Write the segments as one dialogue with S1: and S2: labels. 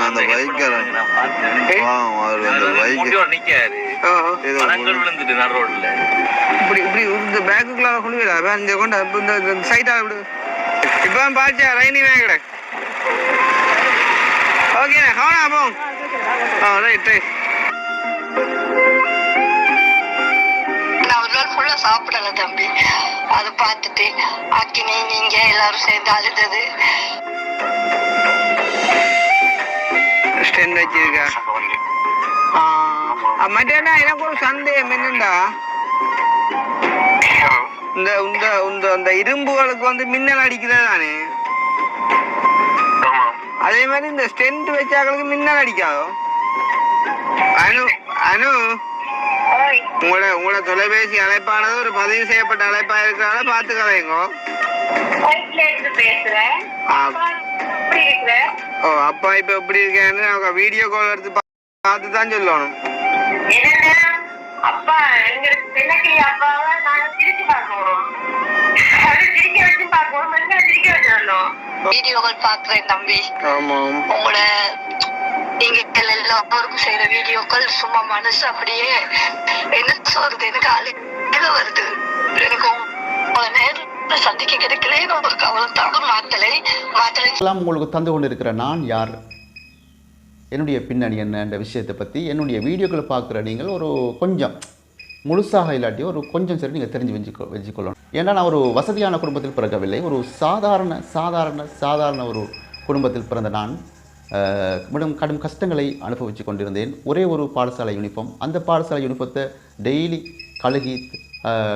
S1: அந்த பைக்கர் அந்த பைக் நிக்காரு மரங்கள் விழுந்துட்டு நடு ரோட்ல இப்படி இப்படி இந்த பேக்குக்குள்ள கொண்டு போயிடா இந்த கொண்டு இந்த சைட்டா விடு இப்போ பாச்சா ரைனி வேங்கட ஓகே கவனா போம் ரைட் ரைட்
S2: ஃபுல்லா சாப்பிடல தம்பி. அதை பார்த்துட்டு அக்கினி நீங்க எல்லாரும் சேர்ந்து அழுதது.
S1: வச்சிருக்கா மட்டா எனக்கு ஒரு சந்தேகம் என்னண்டா இந்த இந்த இந்த அந்த இரும்புகளுக்கு வந்து மின்னல் அடிக்கிறதானே அதே மாதிரி இந்த ஸ்டென்ட் வச்சாக்களுக்கு மின்னல் அடிக்காதோ அனு அனு உங்களோட தொலைபேசி அழைப்பானது ஒரு பதிவு செய்யப்பட்ட அழைப்பா இருக்கிறால பாத்துக்கலைங்கோ. ஓ அப்பா இப்ப எப்படி இருக்கேன்னு வீடியோ கால் எடுத்து பார்த்துதான் சொல்லணும்.
S2: வீடியோக்கள் பாக்குறேன் தம்பி. உங்களோட நீங்க எல்லாருக்கும் செய்யற வீடியோக்கள் சும்மா மனசு அப்படியே என்ன சொல்றது எனக்கு அழுக வருது. எனக்கு நேரில் சந்திக்க கிடைக்கல ஒரு கவலை மாத்தலை
S3: உங்களுக்கு தந்து கொண்டு இருக்கிற நான் யார், என்னுடைய பின்னணி என்ன என்ற விஷயத்தை பற்றி என்னுடைய வீடியோக்களை பார்க்குற நீங்கள் ஒரு கொஞ்சம் முழுசாக இல்லாட்டி ஒரு கொஞ்சம் சரி நீங்கள் தெரிஞ்சு வச்சுக்கொள்ளணும். ஏன்னா நான் ஒரு வசதியான குடும்பத்தில் பிறக்கவில்லை. ஒரு சாதாரண ஒரு குடும்பத்தில் பிறந்த நான் கடும் கஷ்டங்களை அனுபவித்து கொண்டிருந்தேன். ஒரே ஒரு பாடசாலை யூனிஃபார்ம், அந்த பாடசாலை யூனிஃபார்த்தை டெய்லி கழுகி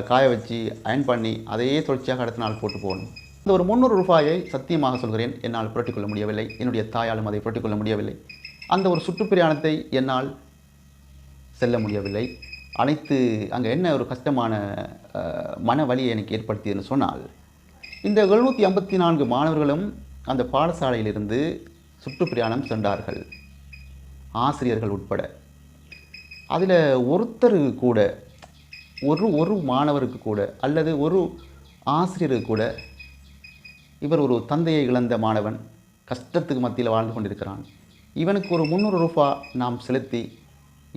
S3: காய வச்சு அயன் பண்ணி அதையே தொடர்ச்சியாக அடுத்த நாள் போட்டு போகணும். இந்த ஒரு 300 ரூபாயை சத்தியமாக சொல்கிறேன் என்னால் புரட்டிக்கொள்ள முடியவில்லை. என்னுடைய தாயாலும் அதை புரட்டிக்கொள்ள முடியவில்லை. அந்த ஒரு சுற்றுப்பிரயாணத்தை என்னால் செல்ல முடியவில்லை. அனைத்து அங்கே என்ன ஒரு கஷ்டமான மன வலியை எனக்கு ஏற்படுத்தியதுன்னு சொன்னால், இந்த 754 மாணவர்களும் அந்த பாடசாலையிலிருந்து சுற்றுப்பிரயாணம் சென்றார்கள், ஆசிரியர்கள் உட்பட. அதில் ஒருத்தர் கூட ஒரு மாணவருக்கு கூட அல்லது ஒரு ஆசிரியருக்கு கூட இவர் ஒரு தந்தையை இழந்த மாணவன் கஷ்டத்துக்கு மத்தியில் வாழ்ந்து கொண்டிருக்கிறான், இவனுக்கு ஒரு 300 ரூபாய் நாம் செலுத்தி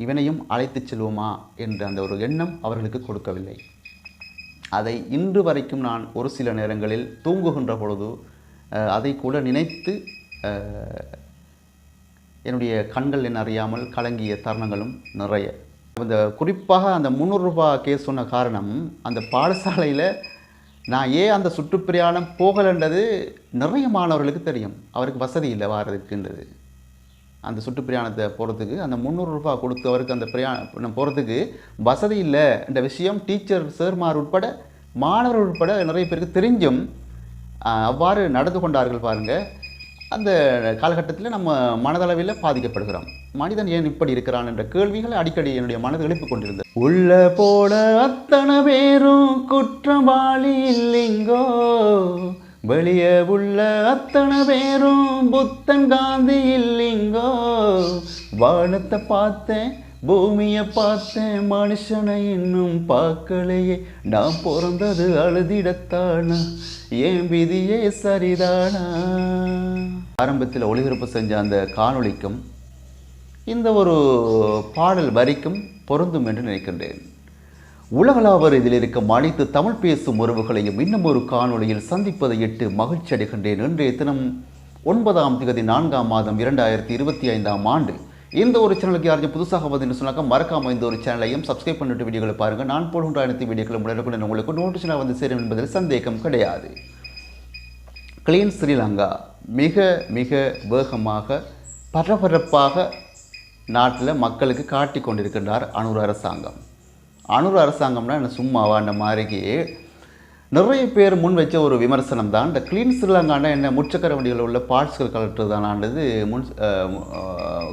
S3: இவனையும் அழைத்து செல்வோமா என்ற அந்த ஒரு எண்ணம் அவர்களுக்கு கொடுக்கவில்லை. அதை இன்று வரைக்கும் நான் ஒரு சில நேரங்களில் தூங்குகின்ற பொழுது அதை கூட நினைத்து என்னுடைய கண்கள் என்ன அறியாமல் கலங்கிய தருணங்களும் நிறைய. இந்த குறிப்பாக அந்த 300 ரூபாய் கேஸ் சொன்ன காரணம், அந்த பாடசாலையில் நான் ஏன் அந்த சுற்றுப்பிரயாணம் போகலைன்றது நிறைய மாணவர்களுக்கு தெரியும். அவருக்கு வசதி இல்லை வாரதுக்குன்றது. அந்த சுற்றுப்பிரயாணத்தை போகிறதுக்கு அந்த 300 ரூபாய் கொடுத்து அவருக்கு அந்த பிரயாணம் போகிறதுக்கு வசதி இல்லை என்ற விஷயம் டீச்சர் சேர்மார் உட்பட மாணவர்கள் உட்பட நிறைய பேருக்கு தெரிஞ்சும் அவ்வாறு நடந்து கொண்டார்கள். பாருங்கள், அந்த காலகட்டத்தில் நம்ம மனதளவில் பாதிக்கப்படுகிறோம். மனிதன் ஏன் இப்படி இருக்கிறான் என்ற கேள்விகளை அடிக்கடி என்னுடைய மனதை எழுப்பிக் கொண்டிருந்தது. உள்ள போட அத்தனை பேரும் குற்றவாளி இல்லைங்கோ, வெளியே உள்ள அத்தனை பேரும் புத்தன் காந்தி இல்லைங்கோ. வானத்தை பார்த்தேன், பூமியை பார்த்தேன், மனுஷனை இன்னும் பார்க்கலையே. நான் பிறந்தது அழுதிடத்தானா, ஏன் விதியே சரிதானா. ஆரம்பத்தில் ஒளிபரப்பு செஞ்ச அந்த காணொளிக்கும் இந்த ஒரு பாடல் வரிக்கும் பொருந்தும் என்று நினைக்கின்றேன். உலகளாவர் இதில் இருக்கும் அனைத்து தமிழ் பேசும் உறவுகளையும் இன்னும் ஒரு காணொளியில் சந்திப்பதை இட்டு மகிழ்ச்சி அடைகின்றேன். இன்றைய தினம் 9ஆம் தேதி 4ஆம் மாதம் 2025ஆம் ஆண்டு. இந்த ஒரு சேனலுக்கு யாரையும் புதுசாக வந்து சொன்னாக்கா மறக்காம இந்த ஒரு சேனலையும் சப்ஸ்கிரைப் பண்ணிட்டு வீடியோக்களை பாருங்கள். நான் போடுகின்ற அனைத்து வீடியோக்களும் உடனுக்குடன் உங்களுக்கு நோட்டிஃபிகேஷனாக வந்து சேரும் என்பதில் சந்தேகம் கிடையாது. கிளீன் ஸ்ரீலங்கா மிக மிக வேகமாக பரபரப்பாக நாட்டில் மக்களுக்கு காட்டி கொண்டிருக்கின்றார் அனுர அரசாங்கம். அனுர அரசாங்கம்னா என்ன சும்மாவா? அந்த மாதிரிக்கு நிறைய பேர் முன் வச்ச ஒரு விமர்சனம் தான் இந்த கிளீன் ஸ்ரீலங்காண்டா என்ன முச்சக்கர வண்டிகளில் உள்ள பார்ட்ஸ்கள் கலட்டுறதானது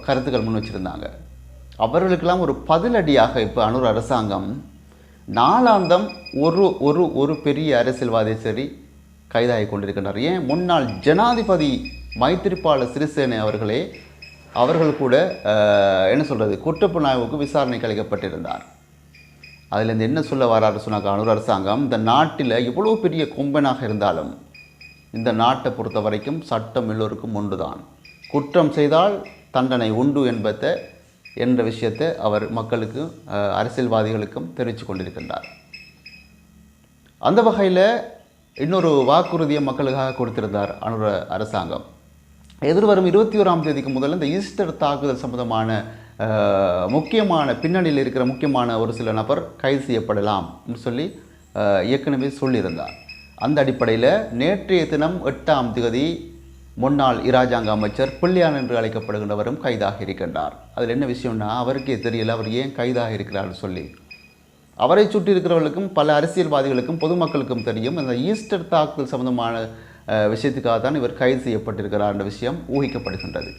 S3: கருத்துக்கள் முன் வச்சுருந்தாங்க. அவர்களுக்கெல்லாம் ஒரு பதிலடியாக இப்போ அனுர அரசாங்கம் நாளாந்தம் ஒரு பெரிய அரசியல்வாதி சரி கைதாகி கொண்டிருக்கின்றார். ஏன் முன்னாள் ஜனாதிபதி மைத்திரிபால சிறிசேன அவர்கள் கூட என்ன சொல்கிறது குற்றப்புலனாய்வுக்கு விசாரணைக்கு அளிக்கப்பட்டிருந்தார். அதில் என்ன சொல்ல வராரு சொன்னாக்க அனுர அரசாங்கம், இந்த நாட்டில் எவ்வளோ பெரிய கொம்பனாக இருந்தாலும் இந்த நாட்டை பொறுத்த வரைக்கும் சட்டம் எல்லோருக்கும் ஒன்று தான். குற்றம் செய்தால் தண்டனை உண்டு என்ற விஷயத்தை அவர் மக்களுக்கும் அரசியல்வாதிகளுக்கும் தெரிவித்து கொண்டிருக்கின்றார். அந்த வகையில் இன்னொரு வாக்குறுதியை மக்களுக்காக கொடுத்திருந்தார் அனுர அரசாங்கம். எதிர்வரும் 21ஆம் தேதிக்கு முதல்ல இந்த ஈஸ்டர் தாக்குதல் சம்பந்தமான முக்கியமான பின்னணியில் இருக்கிற முக்கியமான ஒரு சில நபர் கைது செய்யப்படலாம் சொல்லி ஏற்கனவே சொல்லியிருந்தார். அந்த அடிப்படையில் நேற்றைய தினம் 8ஆம் தேதி முன்னாள் இராஜாங்க அமைச்சர் பிள்ளையான் என்று அழைக்கப்படுகின்றவரும் கைதாக இருக்கின்றார். அதில் என்ன விஷயம்னா, அவருக்கே தெரியல அவர் ஏன் கைதாக இருக்கிறார்னு சொல்லி. அவரை சுற்றி இருக்கிறவர்களுக்கும் பல அரசியல்வாதிகளுக்கும் பொதுமக்களுக்கும் தெரியும் அந்த ஈஸ்டர் தாக்குதல் சம்பந்தமான விஷயத்துக்காக தான் இவர் கைது செய்யப்பட்டிருக்கிறார் என்ற விஷயம் ஊகிக்கப்படுகின்றது.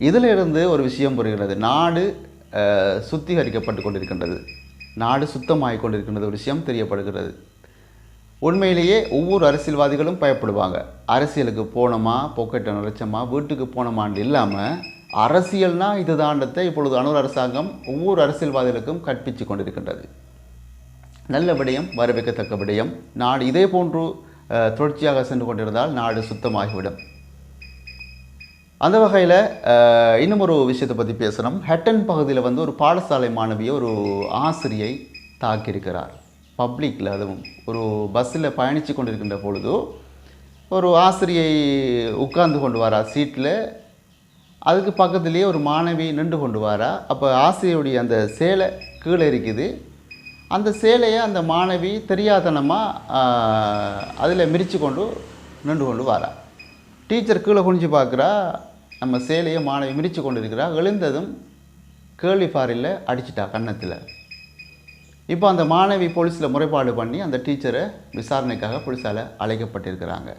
S3: இதிலிருந்து ஒரு விஷயம் புரிகிறது. நாடு சுத்திகரிக்கப்பட்டு கொண்டிருக்கின்றது, நாடு சுத்தமாகிக் கொண்டிருக்கின்றது ஒரு விஷயம் தெரியப்படுகிறது. உண்மையிலேயே ஒவ்வொரு அரசியல்வாதிகளும் பயப்படுவாங்க. அரசியலுக்கு போனோமா, பொக்கெட்டை நிறைச்சோமா, வீட்டுக்கு போனோமான்னு இல்லாமல் அரசியல்னா இதுதாண்டத்தை இப்பொழுது அனுர அரசாங்கம் ஒவ்வொரு அரசியல்வாதிகளுக்கும் கற்பித்து கொண்டிருக்கின்றது. நல்ல விடயம், வரவேற்கத்தக்க விடயம். நாடு இதே போன்று தொடர்ச்சியாக சென்று கொண்டிருந்தால் நாடு சுத்தமாகிவிடும். அந்த வகையில் இன்னும் ஒரு விஷயத்தை பற்றி பேசணும். ஹட்டன் பகுதியில் வந்து ஒரு பாடசாலை மாணவியை ஒரு ஆசிரியை தாக்கியிருக்கிறார். பப்ளிக்கில், அதுவும் ஒரு பஸ்ஸில் பயணித்து கொண்டிருக்கின்ற பொழுது ஒரு ஆசிரியை உட்கார்ந்து கொண்டு வரா சீட்டில். அதுக்கு பக்கத்துலேயே ஒரு மாணவி நின்று கொண்டு வரா. அப்போ ஆசிரியருடைய அந்த சேலை கீழே இருக்குது. அந்த சேலையை அந்த மாணவி தெரியாதனமாக அதில் மிரித்து கொண்டு நின்று கொண்டு வரா. டீச்சர் கீழே குனிஞ்சு பார்க்குறா, நம்ம சேலையை மாணவி மிரித்து கொண்டு இருக்கிறா. எழுந்ததும் கேள்வி ஃபாரில் அடிச்சிட்டா கன்னத்தில். இப்போ அந்த மாணவி போலீஸில் முறைப்பாடு பண்ணி அந்த டீச்சரை விசாரணைக்காக போலீஸால் அழைக்கப்பட்டிருக்கிறாங்க.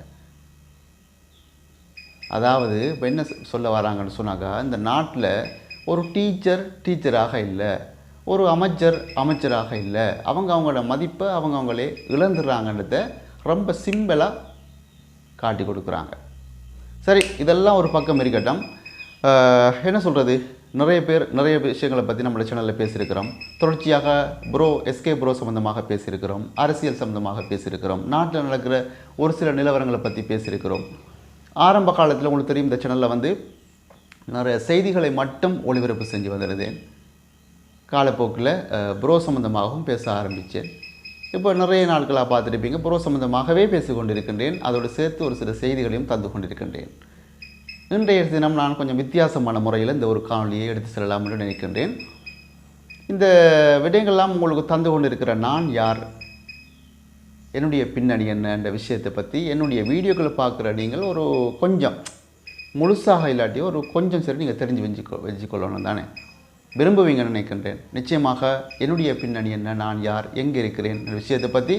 S3: அதாவது இப்போ என்ன சொல்ல வராங்கன்னு சொன்னாக்கா, இந்த நாட்டில் ஒரு டீச்சராக இல்லை, ஒரு அமைச்சராக இல்லை, அவங்களோட மதிப்பை அவங்களே இழந்துடுறாங்கன்றத ரொம்ப சிம்பிளாக காட்டி கொடுக்குறாங்க. சரி, இதெல்லாம் ஒரு பக்கம் இருக்கட்டும். என்ன சொல்கிறது, நிறைய விஷயங்களை பற்றி நம்மளோட சேனலில் பேசியிருக்கிறோம். தொடர்ச்சியாக எஸ்கே ப்ரோ சம்மந்தமாக பேசியிருக்கிறோம், அரசியல் சம்மந்தமாக பேசியிருக்கிறோம், நாட்டில் நடக்கிற ஒரு சில நிலவரங்களை பற்றி பேசியிருக்கிறோம். ஆரம்ப காலத்தில் உங்களுக்கு தெரியும், இந்த சேனலில் வந்து நிறைய செய்திகளை மட்டும் ஒளிபரப்பு செஞ்சு வந்துடுதேன். காலப்போக்கில் ப்ரோ சம்மந்தமாகவும் பேச ஆரம்பித்தேன். இப்போ நிறைய நாட்களாக பார்த்துருப்பீங்க, ப்ரோ சம்மந்தமாகவே பேசி கொண்டிருக்கின்றேன். அதோடு சேர்த்து ஒரு சில செய்திகளையும் தந்து கொண்டிருக்கின்றேன். இன்றைய தினம் நான் கொஞ்சம் வித்தியாசமான முறையில் இந்த ஒரு காணொலியை எடுத்து செல்லலாம் என்று நினைக்கின்றேன். இந்த விடயங்கள்லாம் உங்களுக்கு தந்து கொண்டிருக்கிற நான் யார், என்னுடைய பின்னணி என்ன என்ற விஷயத்தை பற்றி என்னுடைய வீடியோக்களை பார்க்குற நீங்கள் ஒரு கொஞ்சம் முழுசாக இல்லாட்டி ஒரு கொஞ்சம் சரி நீங்கள் தெரிஞ்சு வச்சுக்கொள்ளணும் தானே விரும்புவீங்கன்னு நினைக்கின்றேன். நிச்சயமாக என்னுடைய பின்னணி என்ன, நான் யார், எங்கே இருக்கிறேன் என்ற விஷயத்தை பற்றி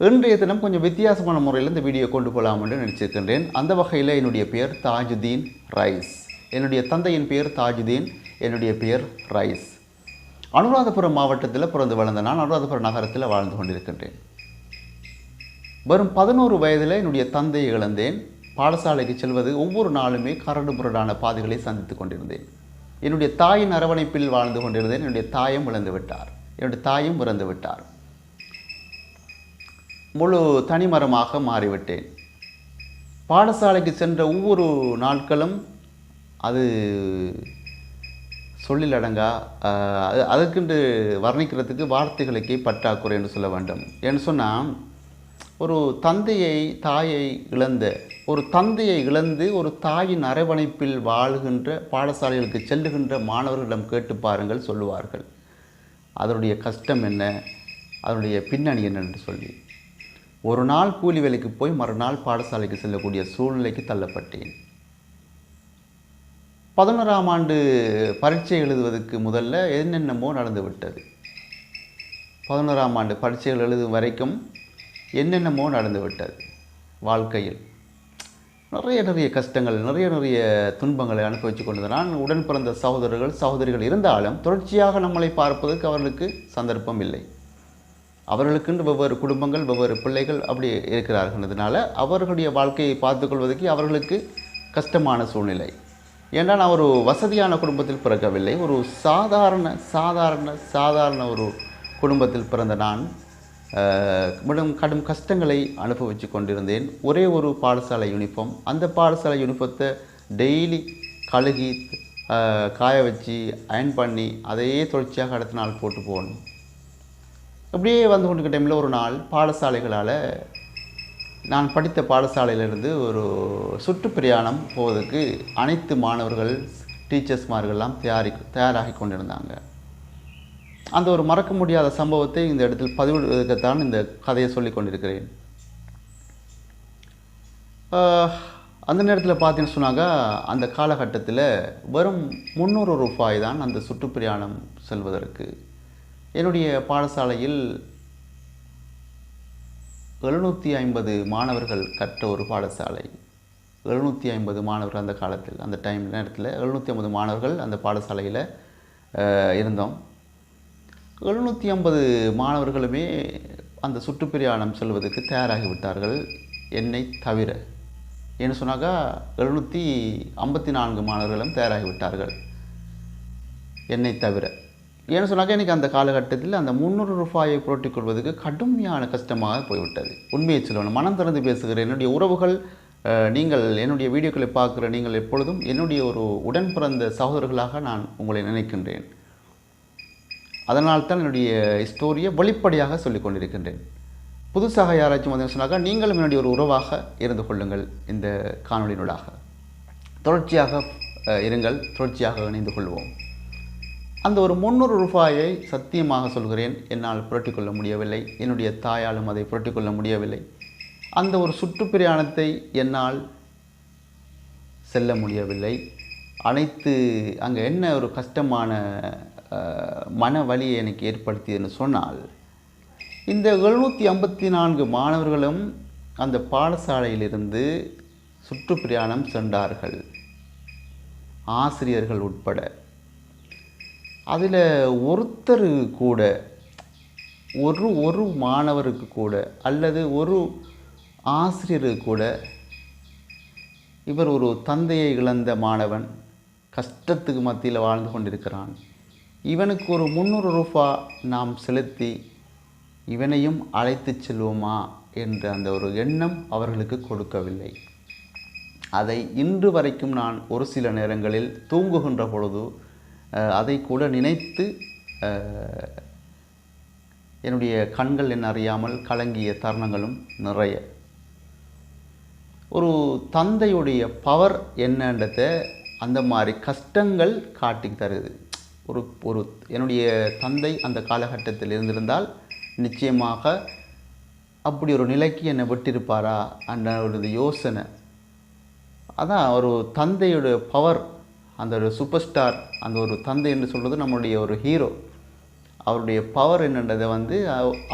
S3: இன்றைய தினம் கொஞ்சம் வித்தியாசமான முறையில் இந்த வீடியோ கொண்டு போகலாம் என்று நினச்சிருக்கின்றேன். அந்த வகையில் என்னுடைய பெயர் தாஜுதீன் ரைஸ். என்னுடைய தந்தையின் பெயர் தாஜுதீன், என்னுடைய பெயர் ரைஸ். அனுராதபுரம் மாவட்டத்தில் பிறந்து வளர்ந்த நான் அனுராதபுரம் நகரத்தில் வாழ்ந்து கொண்டிருக்கின்றேன். வரும் 11 வயதில் என்னுடைய தந்தையை இழந்தேன். பாடசாலைக்கு செல்வது ஒவ்வொரு நாளுமே கரடு முரடான பாதைகளை சந்தித்து கொண்டிருந்தேன். என்னுடைய தாயின் அரவணைப்பில் வாழ்ந்து கொண்டிருந்தேன். என்னுடைய தாயும் இறந்து விட்டார். முழு தனிமரமாக மாறிவிட்டேன். பாடசாலைக்கு சென்ற ஒவ்வொரு நாட்களும் அது சொல்லிலடங்கா, அதற்கென்று வர்ணிக்கிறதுக்கு வார்த்தைகளுக்கே பற்றாக்குறை என்று சொல்ல வேண்டும். ஏன்னு சொன்னால், ஒரு தாயை இழந்து ஒரு தாயின் அரவணைப்பில் வாழ்கின்ற பாடசாலைகளுக்கு செல்லுகின்ற மாணவர்களிடம் கேட்டு பாருங்கள், சொல்லுவார்கள் அதனுடைய கஷ்டம் என்ன, அதனுடைய பின்னணி என்ன என்று சொல்லி. ஒரு நாள் கூலி வேலைக்கு போய் மறுநாள் பாடசாலைக்கு செல்லக்கூடிய சூழ்நிலைக்கு தள்ளப்பட்டேன். 11ஆம் ஆண்டு பரீட்சை எழுதுவதற்கு முதல்ல என்னென்னமோ நடந்து விட்டது. 11ஆம் ஆண்டு பரீட்சைகள் எழுதும் வரைக்கும் என்னென்னமோ நடந்து விட்டது. வாழ்க்கையில் நிறைய கஷ்டங்கள், நிறைய துன்பங்களை அனுபவித்து கொண்டது. நான் உடன் பிறந்த சகோதரிகள் இருந்தாலும் தொடர்ச்சியாக நம்மளை பார்ப்பதற்கு அவர்களுக்கு சந்தர்ப்பம் இல்லை. அவர்களுக்கென்று வெவ்வேறு குடும்பங்கள், வெவ்வேறு பிள்ளைகள் அப்படி இருக்கிறார்கள்ன்றதுனால அவர்களுடைய வாழ்க்கையை பார்த்துக்கொள்வதற்கு அவர்களுக்கு கஷ்டமான சூழ்நிலை. ஏன்னா நான் ஒரு வசதியான குடும்பத்தில் பிறக்கவில்லை. ஒரு சாதாரண ஒரு குடும்பத்தில் பிறந்த நான் கடும் கஷ்டங்களை அனுபவித்து கொண்டிருந்தேன். ஒரே ஒரு பாடசாலை யூனிஃபார்ம், அந்த பாடசாலை யூனிஃபார்த்தை டெய்லி கழுகி காய வச்சு அயன் பண்ணி அதையே தொடர்ச்சியாக அடுத்த நாள் போட்டு போகணும். அப்படியே வந்து கொண்டிருக்க டைமில் ஒரு நாள் பாடசாலைகளால் நான் படித்த பாடசாலையிலிருந்து ஒரு சுற்றுப்பிரயாணம் போவதற்கு அனைத்து மாணவர்கள் டீச்சர்ஸ்மார்கள்லாம் தயாராகி கொண்டிருந்தாங்க. அந்த ஒரு மறக்க முடியாத சம்பவத்தை இந்த இடத்தில் பதிவிடுவதற்குத்தான் இந்த கதையை சொல்லி கொண்டிருக்கிறேன். அந்த நேரத்தில் பார்த்தீங்கன்னு சொன்னாங்க, அந்த காலகட்டத்தில் வெறும் 300 ரூபாய் தான் அந்த சுற்றுப்பிரயாணம் செல்வதற்கு. என்னுடைய பாடசாலையில் 750 மாணவர்கள் கற்ற ஒரு பாடசாலை. 750 மாணவர்கள் அந்த காலத்தில், அந்த நேரத்தில் 750 மாணவர்கள் அந்த பாடசாலையில் இருந்தோம். 750 மாணவர்களுமே அந்த சுற்றுப்பிரயாணம் செல்வதற்கு தயாராகிவிட்டார்கள், என்னை தவிர. ஏன்னு சொன்னாக்கா 754 மாணவர்களும் தயாராகிவிட்டார்கள், என்னை தவிர. ஏன்னு சொன்னாக்கா எனக்கு அந்த காலகட்டத்தில் அந்த 300 ரூபாயை புரட்டிக் கொள்வதற்கு கடுமையான கஷ்டமாக போய்விட்டது. உண்மையை சொல்லணும், மனம் திறந்து பேசுகிறேன். என்னுடைய உறவுகள், நீங்கள் என்னுடைய வீடியோக்களை பார்க்குற நீங்கள் எப்பொழுதும் என்னுடைய ஒரு உடன் பிறந்த சகோதரர்களாக நான் உங்களை நினைக்கின்றேன். அதனால்தான் என்னுடைய ஸ்டோரியை வெளிப்படையாக சொல்லிக் கொண்டிருக்கின்றேன். புதுசாக யாராச்சும் வந்து சொன்னாக்கா நீங்களும் என்னுடைய ஒரு உறவாக இருந்து கொள்ளுங்கள். இந்த காணொலியினூடாக தொடர்ச்சியாக இருங்கள், தொடர்ச்சியாக இணைந்து கொள்வோம். அந்த ஒரு 300 ரூபாயை சத்தியமாக சொல்கிறேன், என்னால் புரட்டிக்கொள்ள முடியவில்லை. என்னுடைய தாயாலும் அதை புரட்டிக்கொள்ள முடியவில்லை. அந்த ஒரு சுற்றுப்பிரயாணத்தை என்னால் செல்ல முடியவில்லை. அங்கே என்ன ஒரு கஷ்டமான மன வலியை எனக்கு ஏற்படுத்தியதுன்னு சொன்னால், இந்த 754 மாணவர்களும் அந்த பாடசாலையிலிருந்து சுற்றுப்பிரயாணம் சென்றார்கள், ஆசிரியர்கள் உட்பட. அதில் ஒருத்தர் கூட, ஒரு மாணவருக்கு கூட அல்லது ஒரு ஆசிரியருக்கு கூட, இவர் ஒரு தந்தையை இழந்த மாணவன், கஷ்டத்துக்கு மத்தியில் வாழ்ந்து கொண்டிருக்கிறான், இவனுக்கு ஒரு 300 ரூபா நாம் செலுத்தி இவனையும் அழைத்து செல்வோமா என்ற அந்த ஒரு எண்ணம் அவர்களுக்கு கொடுக்கவில்லை. அதை இன்று வரைக்கும் நான் ஒரு சில நேரங்களில் தூங்குகின்ற பொழுது அதை கூட நினைத்து என்னுடைய கண்கள் என்ன அறியாமல் கலங்கிய தருணங்களும் நிறைய. ஒரு தந்தையுடைய பவர் என்னன்றதை அந்த மாதிரி கஷ்டங்கள் காட்டி தருது. ஒரு என்னுடைய தந்தை அந்த காலகட்டத்தில் இருந்திருந்தால் நிச்சயமாக அப்படி ஒரு நிலைக்கு என்னை விட்டிருப்பாரா என்ற ஒரு யோசனை. அதான் ஒரு தந்தையோட பவர், அந்த ஒரு சூப்பர் ஸ்டார், அந்த ஒரு தந்தை என்று சொல்வது நம்மளுடைய ஒரு ஹீரோ. அவருடைய பவர் என்னன்றதை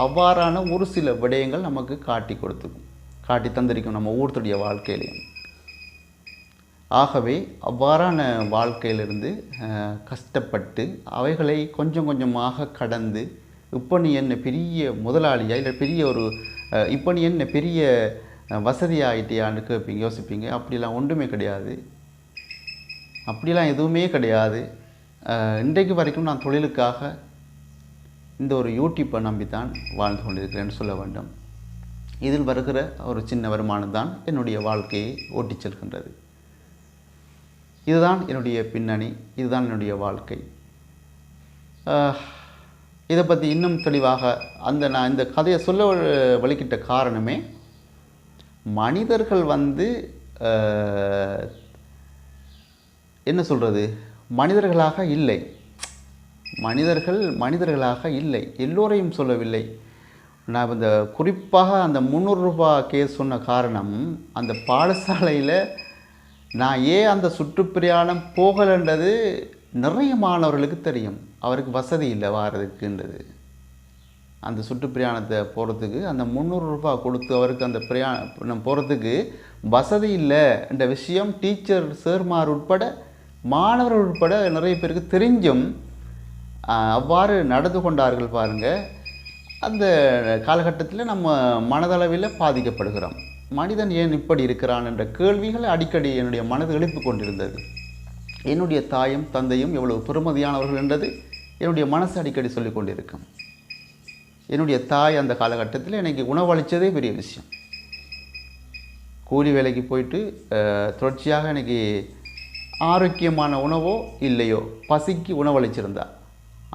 S3: அவ்வாறான ஒரு சில விடயங்கள் நமக்கு காட்டி தந்திருக்கும் நம்ம ஒவ்வொருத்தருடைய வாழ்க்கையிலையும். ஆகவே அவ்வாறான வாழ்க்கையிலிருந்து கஷ்டப்பட்டு அவைகளை கொஞ்சம் கொஞ்சமாக கடந்து, இப்போ நீ என்ன பெரிய முதலாளியா இல்லை பெரிய ஒரு இப்போ நீ என்ன பெரிய வசதியாகிட்டியான்னு கேட்பீங்க, யோசிப்பீங்க. அப்படிலாம் ஒன்றுமே கிடையாது, அப்படிலாம் எதுவுமே கிடையாது. இன்றைக்கு வரைக்கும் நான் தொழிலுக்காக இந்த ஒரு யூடியூப்பை நம்பித்தான் வாழ்ந்து கொண்டிருக்கிறேன்னு சொல்ல வேண்டும். இதில் வருகிற ஒரு சின்ன வருமானம் தான் என்னுடைய வாழ்க்கையை ஓட்டிச் செல்கின்றது. இதுதான் என்னுடைய பின்னணி, இதுதான் என்னுடைய வாழ்க்கை. இதை பற்றி இன்னும் தெளிவாக நான் இந்த கதையை சொல்ல வலிக்கிட்ட காரணமே, மனிதர்கள் என்ன சொல்கிறது, மனிதர்களாக இல்லை, எல்லோரையும் சொல்லவில்லை. நான் இந்த குறிப்பாக அந்த 300 ரூபா கேஸ் சொன்ன காரணம், அந்த பாடசாலையில் நான் ஏன் அந்த சுற்றுப்பிரயாணம் போகலைன்றது நிறைய மாணவர்களுக்கு தெரியும். அவருக்கு வசதி இல்லை வாரதுக்குன்றது. அந்த சுற்றுப்பிரயாணத்தை போகிறதுக்கு அந்த 300 ரூபா கொடுத்து அவருக்கு அந்த பிரயாணம் போகிறதுக்கு வசதி இல்லை என்ற விஷயம் டீச்சர் சேர்மார் உட்பட மாணவர்கள் உட்பட நிறைய பேருக்கு தெரிஞ்சும் அவ்வாறு நடந்து கொண்டார்கள். பாருங்கள், அந்த காலகட்டத்தில் நம்ம மனதளவில் பாதிக்கப்படுகிறோம். மனிதன் ஏன் இப்படி இருக்கிறான் என்ற கேள்விகளை அடிக்கடி என்னுடைய மனது எழுப்பிக் கொண்டிருந்தது. என்னுடைய தாயும் தந்தையும் எவ்வளவு பெருமதியானவர்கள் என்றது என்னுடைய மனசு அடிக்கடி சொல்லிக் கொண்டிருக்கும். என்னுடைய தாய் அந்த காலகட்டத்தில் எனக்கு உணவளித்ததே பெரிய விஷயம். கூலி வேலைக்கு போயிட்டு தொடர்ச்சியாக எனக்கு ஆரோக்கியமான உணவோ இல்லையோ பசிக்கு உணவளிச்சிருந்தா,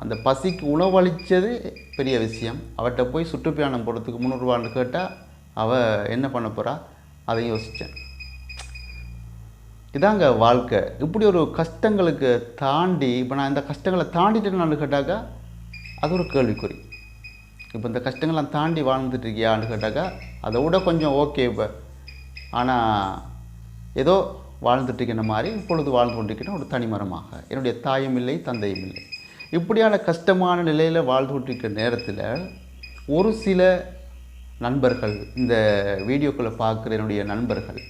S3: அந்த பசிக்கு உணவளித்தது பெரிய விஷயம். அவர்கிட்ட போய் சுற்றுப்பிரயாணம் போகிறதுக்கு 300 ரூபான்னு கேட்டால் அவள் என்ன பண்ண போகிறா, அதை யோசித்தேன். இதாங்க வாழ்க்கை. இப்படி ஒரு கஷ்டங்களுக்கு தாண்டி இப்போ நான் இந்த கஷ்டங்களை தாண்டிட்டேன்னு கேட்டாக்கா அது ஒரு கேள்விக்குறி. இப்போ இந்த கஷ்டங்கள்லாம் தாண்டி வாழ்ந்துட்டு இருக்கியான்னு கேட்டாக்கா அதை விட கொஞ்சம் ஓகே. இப்போ ஆனால் ஏதோ வாழ்ந்துட்டுருக்கிற மாதிரி இப்பொழுது வாழ்ந்து கொண்டிருக்கிற ஒரு தனிமரமாக, என்னுடைய தாயும் இல்லை தந்தையும் இல்லை, இப்படியான கஷ்டமான நிலையில் வாழ்ந்து கொண்டிருக்கிற நேரத்தில் ஒரு சில நண்பர்கள், இந்த வீடியோக்களை பார்க்குற என்னுடைய நண்பர்கள்,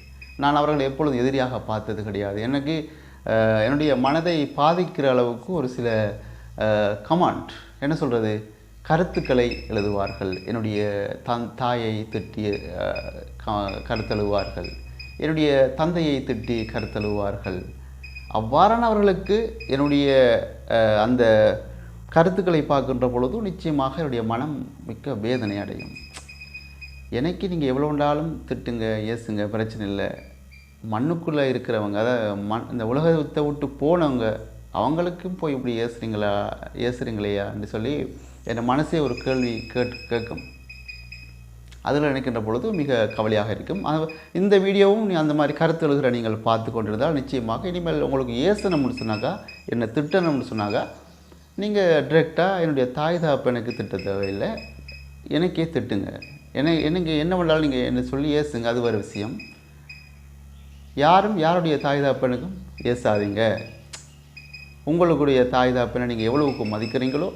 S3: நான் அவர்களை எப்பொழுதும் எதிரியாக பார்த்தது கிடையாது. எனக்கு என்னுடைய மனதை பாதிக்கிற அளவுக்கு ஒரு சில கமெண்ட், என்ன சொல்கிறது, கருத்துக்களை எழுதுவார்கள். என்னுடைய தாயை திட்டி கருத்தெழுவார்கள், என்னுடைய தந்தையை திட்டி கருத்தெழுவார்கள். அவ்வாறானவர்களுக்கு என்னுடைய அந்த கருத்துக்களை பார்க்கின்ற பொழுது நிச்சயமாக என்னுடைய மனம் மிக்க வேதனை அடையும். எனக்கு நீங்கள் எவ்வளோ வேண்டாலும் திட்டுங்க, ஏசுங்க, பிரச்சனை இல்லை. மண்ணுக்குள்ளே இருக்கிறவங்க, அதாவது இந்த உலகத்தை விட்டு போனவங்க, அவங்களுக்கும் போய் இப்படி ஏசுறீங்களையான்னு சொல்லி என் மனசே ஒரு கேள்வி கேட்கும். அதில் நினைக்கின்ற பொழுது மிக கவலையாக இருக்கும். இந்த வீடியோவும் அந்த மாதிரி கருத்து எழுதுகிற நீங்கள் பார்த்து கொண்டிருந்தால் நிச்சயமாக இனிமேல் உங்களுக்கு ஏசணும்னு சொன்னாக்கா, என்னை திட்டணும்னு சொன்னாக்கா, நீங்கள் டிரெக்டாக என்னுடைய தாய் தகப்பனுக்கு திட்ட தேவையில்லை, எனக்கே திட்டுங்க. எனக்கு என்ன பண்ணாலும் நீங்கள் என்னை சொல்லி ஏசுங்க, அது ஒரு விஷயம். யாரும் யாருடைய தாய் தகப்பனுக்கும் ஏசாதீங்க. உங்களுடைய தாய் தகப்பனை நீங்கள் எவ்வளவுக்கு மதிக்கிறீங்களோ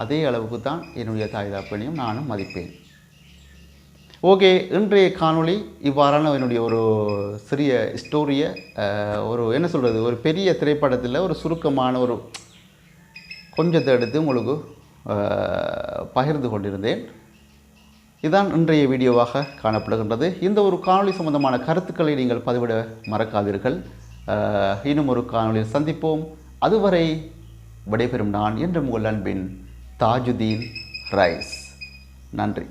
S3: அதே அளவுக்கு தான் என்னுடைய தாய் தகப்பனையும் நானும் மதிப்பேன். ஓகே, இன்றைய காணொளி இவ்வாறான என்னுடைய ஒரு சிறிய ஸ்டோரியை ஒரு என்ன சொல்கிறது, ஒரு பெரிய திரைப்படத்தில் ஒரு சுருக்கமான ஒரு கொஞ்சத்தை எடுத்து உங்களுக்கு பகிர்ந்து கொண்டிருந்தேன். இதுதான் இன்றைய வீடியோவாக காணப்படுகின்றது. இந்த ஒரு காணொளி சம்பந்தமான கருத்துக்களை நீங்கள் பதிவிட மறக்காதீர்கள். இன்னும் ஒரு காணொளியில் சந்திப்போம். அதுவரை விடைபெறும் நான் என்று உங்கள் அன்பின் தாஜுதீன் ரைஸ். நன்றி.